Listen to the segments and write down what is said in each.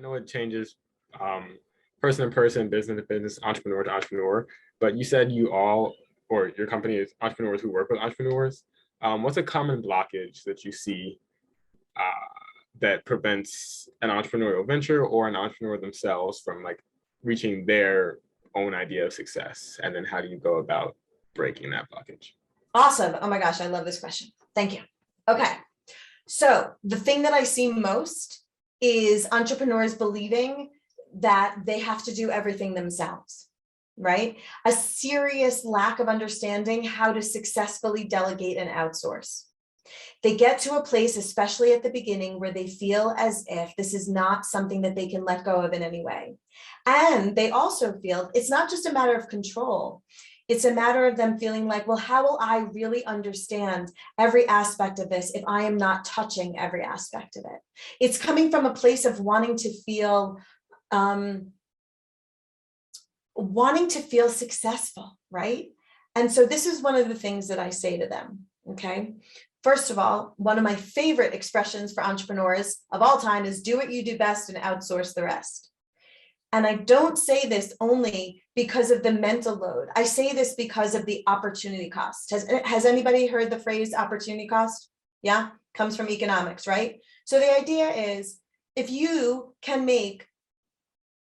know it changes person to person, business to business, entrepreneur to entrepreneur, but you said you all, or your company is entrepreneurs who work with entrepreneurs. What's a common blockage that you see that prevents an entrepreneurial venture or an entrepreneur themselves from like reaching their own idea of success? And then how do you go about breaking that blockage? Awesome. Oh my gosh, I love this question. Thank you. Okay. So the thing that I see most is entrepreneurs believing that they have to do everything themselves, right? A serious lack of understanding how to successfully delegate and outsource. They get to a place, especially at the beginning, where they feel as if this is not something that they can let go of in any way. And they also feel it's not just a matter of control. It's a matter of them feeling like, well, how will I really understand every aspect of this if I am not touching every aspect of it? It's coming from a place of wanting to feel successful, right? And so this is one of the things that I say to them, okay? First of all, one of my favorite expressions for entrepreneurs of all time is do what you do best and outsource the rest. And I don't say this only because of the mental load. I say this because of the opportunity cost. Has anybody heard the phrase opportunity cost? Yeah, comes from economics, right? So the idea is if you can make,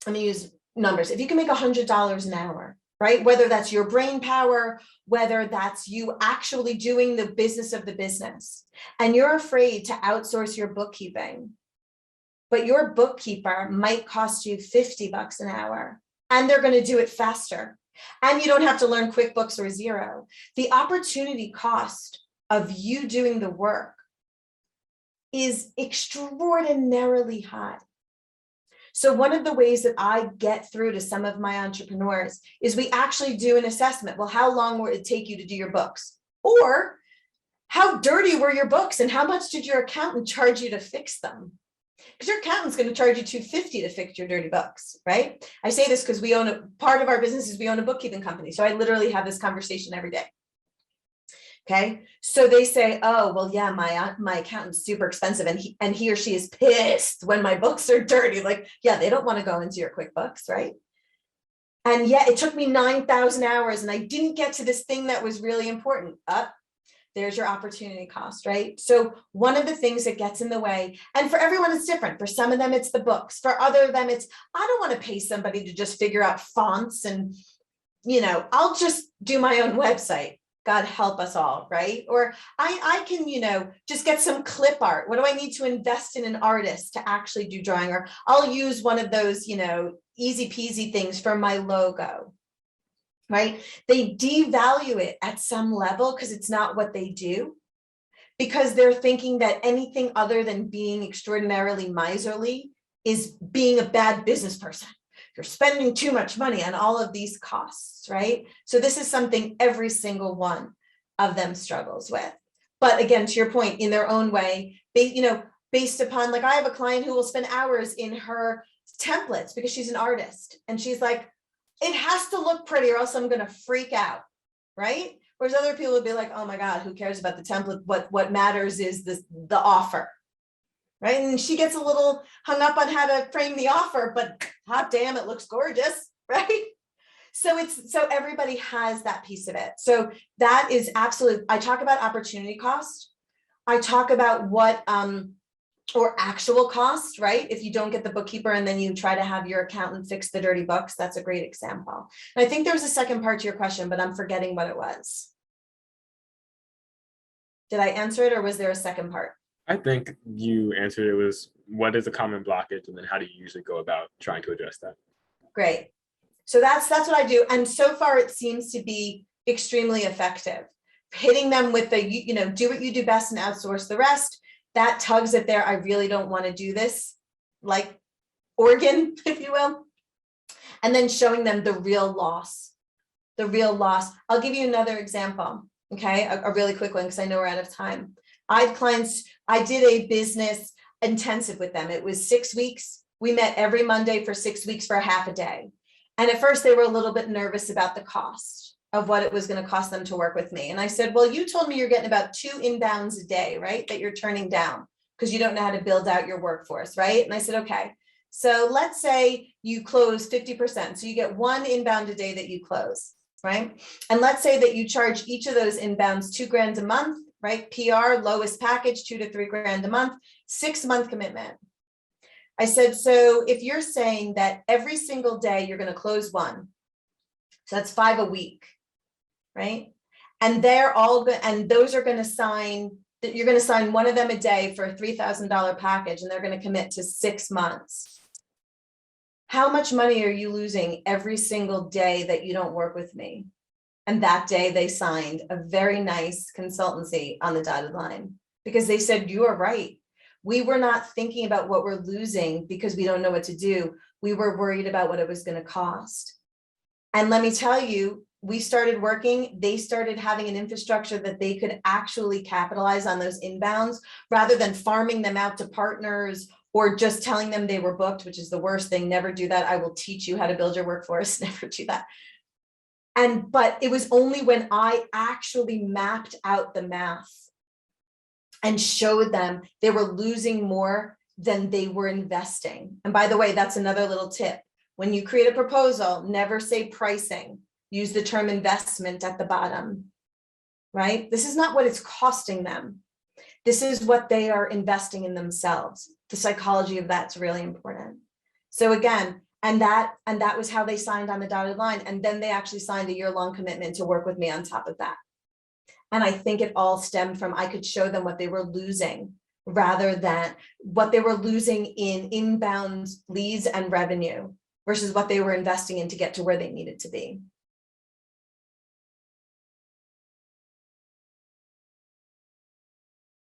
let me use numbers, if you can make $100 an hour, right? Whether that's your brain power, whether that's you actually doing the business of the business, and you're afraid to outsource your bookkeeping, but your bookkeeper might cost you $50 an hour, and they're going to do it faster. And you don't have to learn QuickBooks or Xero. The opportunity cost of you doing the work is extraordinarily high. So one of the ways that I get through to some of my entrepreneurs is we actually do an assessment. Well, how long will it take you to do your books? Or how dirty were your books and how much did your accountant charge you to fix them? Because your accountant's going to charge you $250 to fix your dirty books, right? I say this because we own a part of our business is we own a bookkeeping company. So I literally have this conversation every day. Okay, so they say, oh, well, yeah, my accountant's super expensive and he or she is pissed when my books are dirty. Like, yeah, they don't want to go into your QuickBooks, right? And yet it took me 9,000 hours and I didn't get to this thing that was really important. There's your opportunity cost, right? So one of the things that gets in the way, and for everyone it's different. For some of them, it's the books. For other of them, it's, I don't want to pay somebody to just figure out fonts and, I'll just do my own website. God help us all, right? Or I can, just get some clip art. What do I need to invest in an artist to actually do drawing? Or I'll use one of those, easy peasy things for my logo, right? They devalue it at some level because it's not what they do, because they're thinking that anything other than being extraordinarily miserly is being a bad business person. You're spending too much money on all of these costs, right? So this is something every single one of them struggles with. But again, to your point, in their own way, based upon, like I have a client who will spend hours in her templates because she's an artist. And she's like, it has to look pretty or else I'm going to freak out, right? Whereas other people would be like, oh my God, who cares about the template? What matters is the offer. Right. And she gets a little hung up on how to frame the offer, but hot damn, it looks gorgeous. Right. So everybody has that piece of it. So that is absolutely, I talk about opportunity cost. I talk about what, or actual cost, right? If you don't get the bookkeeper and then you try to have your accountant fix the dirty books, that's a great example. And I think there was a second part to your question, but I'm forgetting what it was. Did I answer it or was there a second part? I think you answered it. Was what is a common blockage, and then how do you usually go about trying to address that? Great. So that's what I do. And so far it seems to be extremely effective. Hitting them with the, do what you do best and outsource the rest. That tugs at their, I really don't want to do this, like organ, if you will. And then showing them the real loss. I'll give you another example. Okay, a really quick one because I know we're out of time. I had clients, I did a business intensive with them. It was 6 weeks. We met every Monday for 6 weeks for a half a day. And at first they were a little bit nervous about the cost of what it was going to cost them to work with me. And I said, well, you told me you're getting about 2 inbounds a day, right? That you're turning down because you don't know how to build out your workforce, right? And I said, okay, So let's say you close 50%. So you get one inbound a day that you close, right? And let's say that you charge each of those inbounds $2,000 a month, right? PR, lowest package, $2 to $3 grand a month, 6-month commitment. I said, so if you're saying that every single day you're going to close one, so that's 5 a week, right? And they're all good, and those are going to sign, that you're going to sign one of them a day for a $3,000 package, and they're going to commit to 6 months. How much money are you losing every single day that you don't work with me? And that day they signed a very nice consultancy on the dotted line because they said, you are right. We were not thinking about what we're losing because we don't know what to do. We were worried about what it was going to cost. And let me tell you, we started working, they started having an infrastructure that they could actually capitalize on those inbounds rather than farming them out to partners or just telling them they were booked, which is the worst thing. Never do that. I will teach you how to build your workforce. Never do that. But it was only when I actually mapped out the math and showed them they were losing more than they were investing. And by the way, that's another little tip. When you create a proposal, never say pricing. Use the term investment at the bottom, right? This is not what it's costing them. This is what they are investing in themselves. The psychology of that's really important. So again, and that was how they signed on the dotted line. And then they actually signed a year-long commitment to work with me on top of that. And I think it all stemmed from, I could show them what they were losing rather than what they were losing in inbound leads and revenue versus what they were investing in to get to where they needed to be.